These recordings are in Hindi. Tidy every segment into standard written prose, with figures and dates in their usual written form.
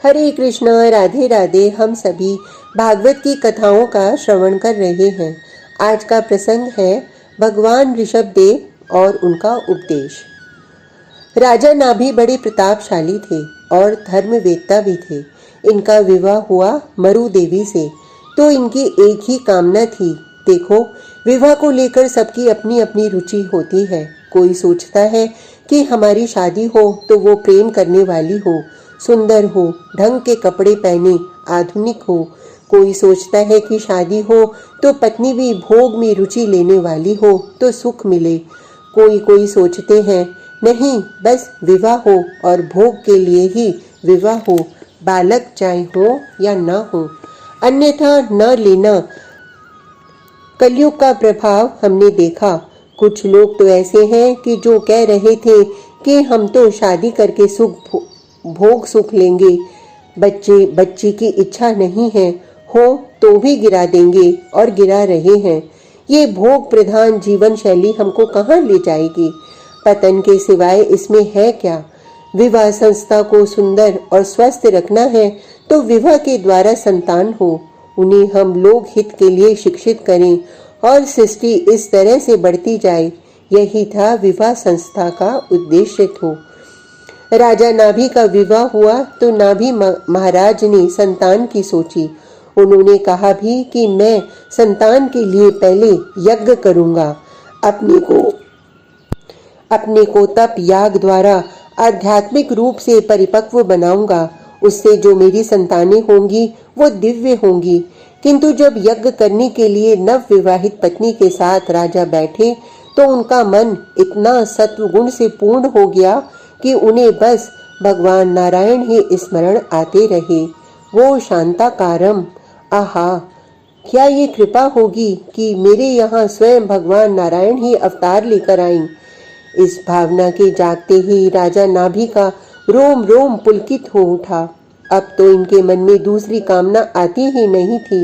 हरे कृष्णा, राधे राधे। हम सभी भागवत की कथाओं का श्रवण कर रहे हैं। आज का प्रसंग है भगवान ऋषभदेव और उनका उपदेश। राजा नाभि बड़े प्रतापशाली थे और धर्मवेत्ता भी थे। इनका विवाह हुआ मरु देवी से, तो इनकी एक ही कामना थी। देखो, विवाह को लेकर सबकी अपनी अपनी रुचि होती है। कोई सोचता है कि हमारी शादी हो तो वो प्रेम करने वाली हो, सुंदर हो, ढंग के कपड़े पहने, आधुनिक हो। कोई सोचता है कि शादी हो तो पत्नी भी भोग में रुचि लेने वाली हो तो सुख मिले। कोई सोचते हैं नहीं, बस विवाह हो और भोग के लिए ही विवाह हो, बालक चाहे हो या न हो, अन्यथा न लेना। कलयुग का प्रभाव हमने देखा। कुछ लोग तो ऐसे हैं कि जो कह रहे थे कि हम तो शादी करके भोग सुख लेंगे, बच्चे की इच्छा नहीं है, हो तो भी गिरा देंगे और गिरा रहे हैं। ये भोग प्रधान जीवन शैली हमको कहाँ ले जाएगी? पतन के सिवाय इसमें है क्या? विवाह संस्था को सुंदर और स्वस्थ रखना है तो विवाह के द्वारा संतान हो, उन्हें हम लोग हित के लिए शिक्षित करें और सृष्टि इस तरह से बढ़ती जाए। यही था विवाह संस्था का उद्देश्य तो। राजा नाभि का विवाह हुआ तो नाभि महाराज ने संतान की सोची। उन्होंने कहा भी कि मैं संतान के लिए पहले यज्ञ करूंगा, अपने को तप याग द्वारा आध्यात्मिक रूप से परिपक्व बनाऊंगा। उससे जो मेरी संतानें होंगी वो दिव्य होंगी। किंतु जब यज्ञ करने के लिए नव विवाहित पत्नी के साथ राजा बैठे तो उनका मन इतना सत्व गुण से पूर्ण हो गया कि उन्हें बस भगवान नारायण ही स्मरण आते रहे। वो शांताकारम, आहा, क्या ये कृपा होगी कि मेरे यहाँ स्वयं भगवान नारायण ही अवतार लेकर आएं। इस भावना के जागते ही राजा नाभि का रोम रोम पुलकित हो उठा। अब तो इनके मन में दूसरी कामना आती ही नहीं थी।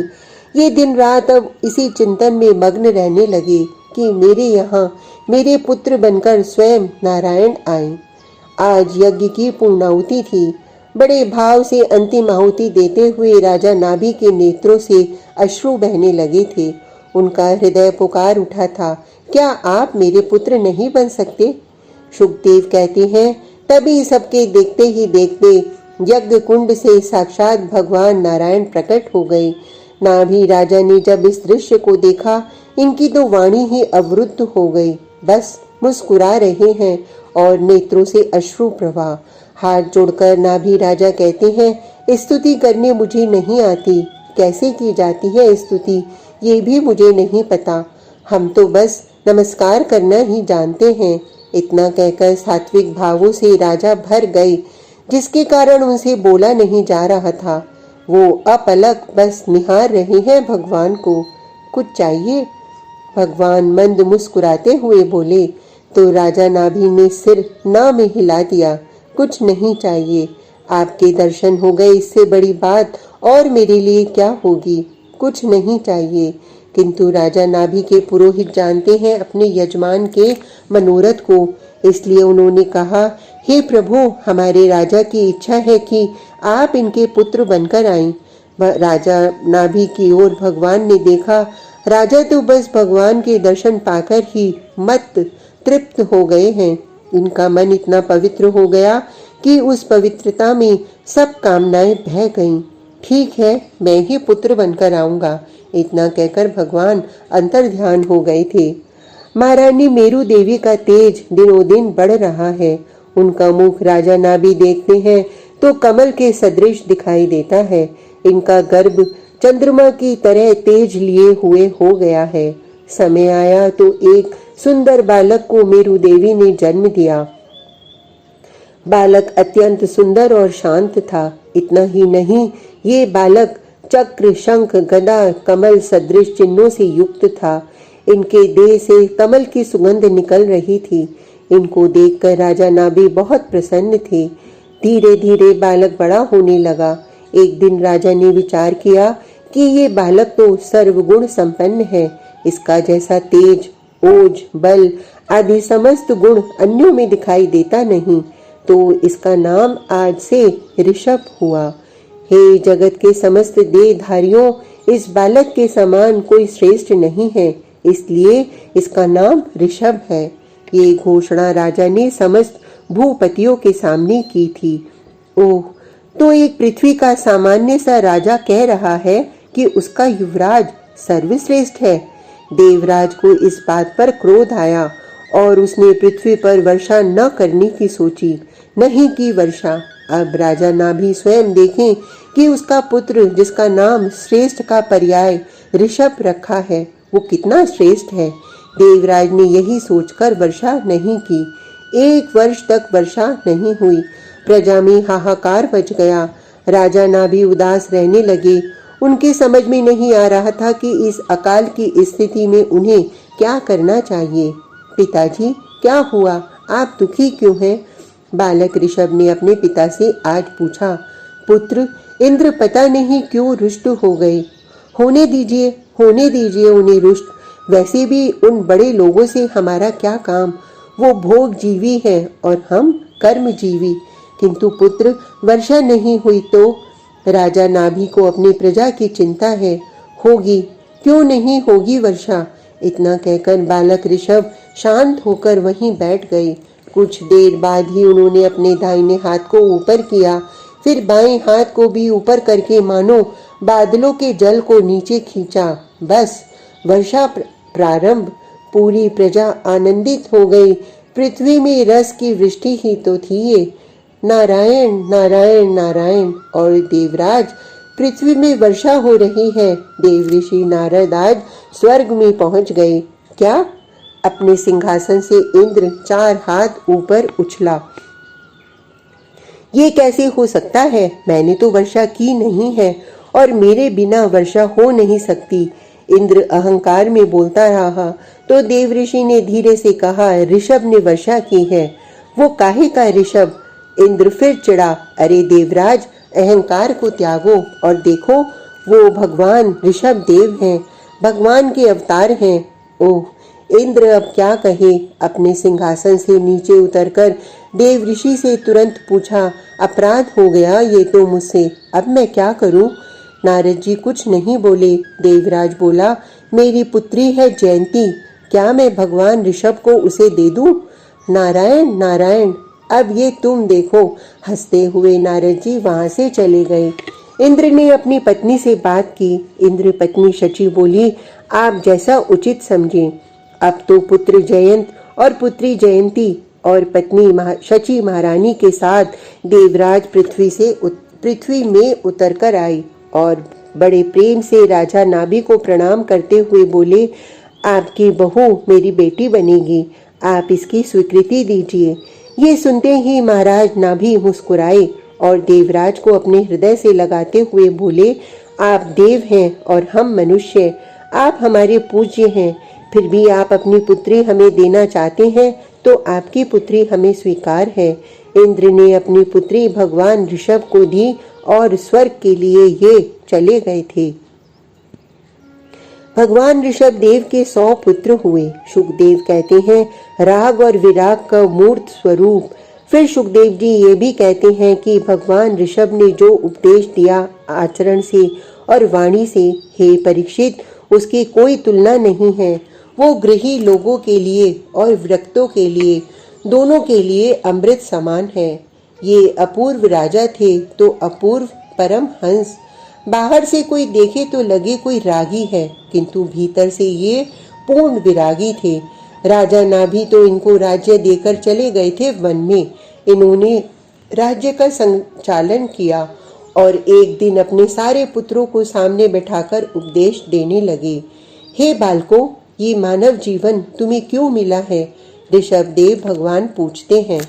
ये दिन रात अब इसी चिंतन में मग्न रहने लगे कि मेरे यहाँ मेरे पुत्र बनकर स्वयं नारायण आए। आज यज्ञ की पूर्णाहुति थी। बड़े भाव से अंतिम आहुति देते हुए राजा नाभि के नेत्रों से अश्रु बहने लगे थे। उनका हृदय पुकार उठा था, क्या आप मेरे पुत्र नहीं बन सकते? शुकदेव कहते हैं, तभी सबके देखते ही देखते यज्ञ कुंड से साक्षात भगवान नारायण प्रकट हो गए। नाभि राजा ने जब इस दृश्य को देखा, इनकी तो वाणी ही अवरुद्ध हो गई। बस मुस्कुरा रहे हैं और नेत्रों से अश्रु प्रवाह। हाथ जोड़कर नाभि राजा कहते हैं, स्तुति करने मुझे नहीं आती। कैसे की जाती है स्तुति ये भी मुझे नहीं पता। हम तो बस नमस्कार करना ही जानते हैं। इतना कहकर सात्विक भावों से राजा भर गए, जिसके कारण उनसे बोला नहीं जा रहा था। वो अपलक बस निहार रहे हैं भगवान को। कुछ चाहिए? भगवान मंद मुस्कुराते हुए बोले। तो राजा नाभि ने सिर ना में हिला दिया, कुछ नहीं चाहिए। आपके दर्शन हो गए, इससे बड़ी बात और मेरे लिए क्या होगी? कुछ नहीं चाहिए। किंतु राजा नाभि के पुरोहित जानते हैं अपने यजमान के मनोरथ को, इसलिए उन्होंने कहा, हे प्रभु, हमारे राजा की इच्छा है कि आप इनके पुत्र बनकर आएं। राजा नाभि की ओर भगवान ने देखा। राजा तो बस भगवान के दर्शन पाकर ही मत तृप्त हो गए हैं। इनका मन इतना पवित्र हो गया कि उस पवित्रता में सब कामनाएं बह गईं। ठीक है, मैं ही पुत्र बनकर आऊंगा। इतना कहकर भगवान अंतर ध्यान हो गए थे। महारानी मेरु देवी का तेज दिनों दिन बढ़ रहा है। उनका मुख राजा नाभि देखते हैं तो कमल के सदृश दिखाई देता है। इनका गर्भ चंद्रमा की तरह तेज लिए हुए हो गया है। समय आया तो एक सुंदर बालक को मेरु देवी ने जन्म दिया। बालक अत्यंत सुंदर और शांत था। इतना ही नहीं, ये बालक चक्र, शंख, गदा, कमल सदृश चिन्हों से युक्त था। इनके देह से कमल की सुगंध निकल रही थी। इनको देखकर राजा नाभि बहुत प्रसन्न थे। धीरे धीरे बालक बड़ा होने लगा। एक दिन राजा ने विचार किया कि ये बालक तो सर्वगुण संपन्न है। इसका जैसा तेज, ओज, बल आदि समस्त गुण अन्यों में दिखाई देता नहीं, तो इसका नाम आज से ऋषभ हुआ। हे जगत के समस्त देहधारियों, इस बालक के समान कोई श्रेष्ठ नहीं है, इसलिए इसका नाम ऋषभ है। ये घोषणा राजा ने समस्त भूपतियों के सामने की थी। ओह, तो एक पृथ्वी का सामान्य सा राजा कह रहा है कि उसका युवराज सर्वश्रेष्ठ है। देवराज को इस बात पर क्रोध आया और उसने पृथ्वी पर वर्षा न करने की सोची। नहीं की वर्षा। अब राजा नाभि स्वयं देखें कि उसका पुत्र, जिसका नाम श्रेष्ठ का पर्याय ऋषभ रखा है, वो कितना श्रेष्ठ है। देवराज ने यही सोचकर वर्षा नहीं की। 1 वर्ष तक वर्षा नहीं हुई। प्रजा में हाहाकार मच गया। राजा नाभि उदास रहने लगे। उनके समझ में नहीं आ रहा था कि इस अकाल की स्थिति में उन्हें क्या करना चाहिए। पिताजी, क्या हुआ? आप दुखी क्यों हैं? बालक ऋषभ ने अपने पिता से आज पूछा। पुत्र, इंद्र पता नहीं क्यों रुष्ट हो गए। होने दीजिए उन्हें रुष्ट। वैसे भी उन बड़े लोगों से हमारा क्या काम? वो भोग जीवी है और हम कर्म जीवी। किंतु पुत्र, वर्षा नहीं हुई तो? राजा नाभि को अपनी प्रजा की चिंता है। होगी, क्यों नहीं होगी वर्षा? इतना कहकर बालक ऋषभ शांत होकर वहीं बैठ गए। कुछ देर बाद ही उन्होंने अपने दाहिने हाथ को ऊपर किया, फिर बाएं हाथ को भी ऊपर करके मानो बादलों के जल को नीचे खींचा। बस वर्षा प्रारंभ। पूरी प्रजा आनंदित हो गई। पृथ्वी में रस की वृष्टि ही तो थी ये। नारायण नारायण नारायण। और देवराज, पृथ्वी में वर्षा हो रही है। देवऋषि नारद आज स्वर्ग में पहुंच गए। क्या? अपने सिंहासन से इंद्र 4 हाथ ऊपर उछला। ये कैसे हो सकता है? मैंने तो वर्षा की नहीं है और मेरे बिना वर्षा हो नहीं सकती। इंद्र अहंकार में बोलता रहा तो देवऋषि ने धीरे से कहा, ऋषभ ने वर्षा की है। वो काहे का ऋषभ? इंद्र फिर चिढ़ा। अरे देवराज, अहंकार को त्यागो और देखो, वो भगवान ऋषभ देव हैं, भगवान के अवतार हैं। ओह, इंद्र अब क्या कहे। अपने सिंहासन से नीचे उतरकर देवऋषि से तुरंत पूछा, अपराध हो गया ये तो मुझसे, अब मैं क्या करूं? नारद जी कुछ नहीं बोले। देवराज बोला, मेरी पुत्री है जयंती, क्या मैं भगवान ऋषभ को उसे दे दूं? नारायण नारायण। अब ये तुम देखो। हंसते हुए नारद जी वहां से चले गए। इंद्र ने अपनी पत्नी से बात की। इंद्र पत्नी शची बोली, आप जैसा उचित समझें। अब तो पुत्र जयंत और पुत्री जयंती और पत्नी शची महारानी के साथ देवराज पृथ्वी में उतरकर आई और बड़े प्रेम से राजा नाभि को प्रणाम करते हुए बोले, आपकी बहू मेरी बेटी बनेगी, आप इसकी स्वीकृति दीजिए। ये सुनते ही महाराज नाभि मुस्कुराए और देवराज को अपने हृदय से लगाते हुए बोले, आप देव हैं और हम मनुष्य, आप हमारे पूज्य हैं, फिर भी आप अपनी पुत्री हमें देना चाहते हैं तो आपकी पुत्री हमें स्वीकार है। इंद्र ने अपनी पुत्री भगवान ऋषभ को दी और स्वर्ग के लिए ये चले गए थे। भगवान ऋषभ देव के 100 पुत्र हुए। सुखदेव कहते हैं राग और विराग का मूर्त स्वरूप। फिर सुखदेव जी ये भी कहते हैं कि भगवान ऋषभ ने जो उपदेश दिया आचरण से और वाणी से, हे परीक्षित, उसकी कोई तुलना नहीं है। वो गृही लोगों के लिए और विरक्तों के लिए, दोनों के लिए अमृत समान है। ये अपूर्व राजा थे तो अपूर्व परम हंस। बाहर से कोई देखे तो लगे कोई रागी है, किंतु भीतर से ये पूर्ण विरागी थे। राजा नाभि तो इनको राज्य देकर चले गए थे वन में। इन्होंने राज्य का संचालन किया और एक दिन अपने सारे पुत्रों को सामने बैठाकर उपदेश देने लगे। हे बालकों, ये मानव जीवन तुम्हें क्यों मिला है? ऋषभ देव भगवान पूछते हैं।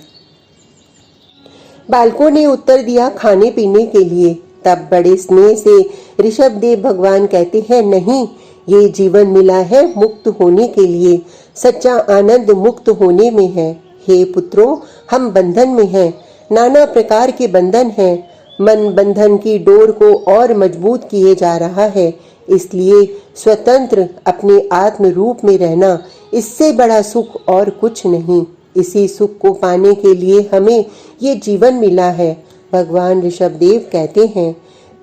बालकों ने उत्तर दिया, खाने पीने के लिए। तब बड़े स्नेह से ऋषभ देव भगवान कहते हैं, नहीं, ये जीवन मिला है मुक्त होने के लिए। सच्चा आनंद मुक्त होने में है। हे पुत्रों, हम बंधन में हैं, नाना प्रकार के बंधन हैं। मन बंधन की डोर को और मजबूत किए जा रहा है, इसलिए स्वतंत्र अपने आत्म रूप में रहना, इससे बड़ा सुख और कुछ नहीं। इसी सुख को पाने के लिए हमें ये जीवन मिला है। भगवान ऋषभ देव कहते हैं,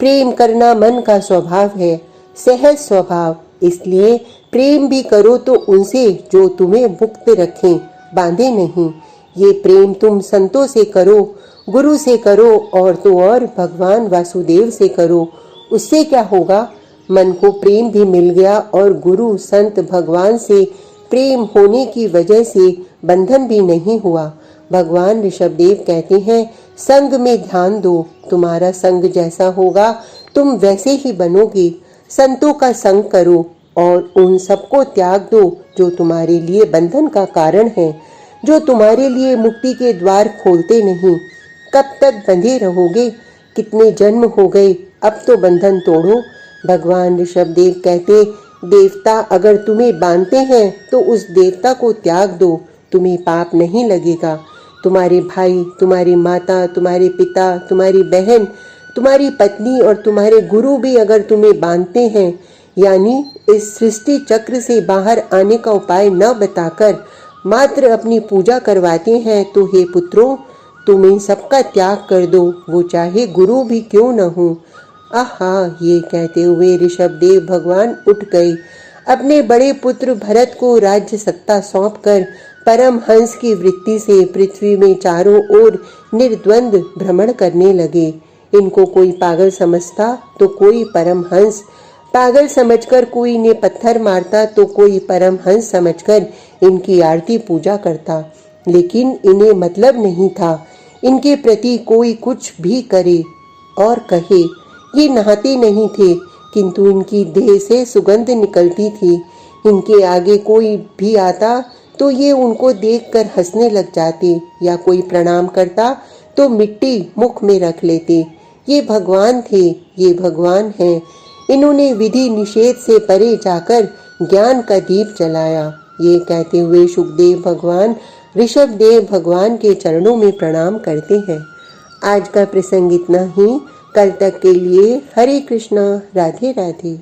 प्रेम करना मन का स्वभाव है, सहज स्वभाव। इसलिए प्रेम भी करो तो उनसे जो तुम्हें मुक्त रखें, बांधे नहीं। ये प्रेम तुम संतों से करो, गुरु से करो, और तो और भगवान वासुदेव से करो। उससे क्या होगा? मन को प्रेम भी मिल गया और गुरु संत भगवान से प्रेम होने की वजह से बंधन भी नहीं हुआ। भगवान ऋषभदेव कहते हैं, संग में ध्यान दो, तुम्हारा संग जैसा होगा तुम वैसे ही बनोगे। संतों का संग करो और उन सबको त्याग दो जो तुम्हारे लिए बंधन का कारण है, जो तुम्हारे लिए मुक्ति के द्वार खोलते नहीं। कब तक बंधे रहोगे? कितने जन्म हो गए, अब तो बंधन तोड़ो। भगवान ऋषभदेव कहते, देवता अगर तुम्हें बांधते हैं तो उस देवता को त्याग दो, तुम्हें पाप नहीं लगेगा। तुम्हारे भाई, तुम्हारी माता, तुम्हारे पिता, तुम्हारी बहन, तुम्हारी पत्नी और तुम्हारे गुरु भी अगर तुम्हें बांधते हैं, यानी इस सृष्टि चक्र से बाहर आने का उपाय न बताकर मात्र अपनी पूजा करवाते हैं, तो हे पुत्रों, तुम इन सबका त्याग कर दो, वो चाहे गुरु भी क्यों न हो। आहा, ये कहते हुए ऋषभदेव भगवान उठ गए। अपने बड़े पुत्र भरत को राज्य सत्ता सौंपकर परम हंस की वृत्ति से पृथ्वी में चारों ओर निर्द्वंद भ्रमण करने लगे। इनको कोई पागल समझता तो कोई परम हंस, पागल समझकर कोई इन्हें पत्थर मारता तो कोई परम हंस समझकर इनकी आरती पूजा करता। लेकिन इन्हें मतलब नहीं था इनके प्रति कोई कुछ भी करे और कहे। ये नहाते नहीं थे, किंतु इनकी देह से सुगंध निकलती थी। इनके आगे कोई भी आता तो ये उनको देखकर हंसने लग जाते, या कोई प्रणाम करता तो मिट्टी मुख में रख लेते। ये भगवान थे, ये भगवान हैं। इन्होंने विधि निषेध से परे जाकर ज्ञान का दीप जलाया। ये कहते हुए सुखदेव भगवान ऋषभदेव भगवान के चरणों में प्रणाम करते हैं। आज का प्रसंग इतना ही। कल तक के लिए हरे कृष्णा, राधे राधे।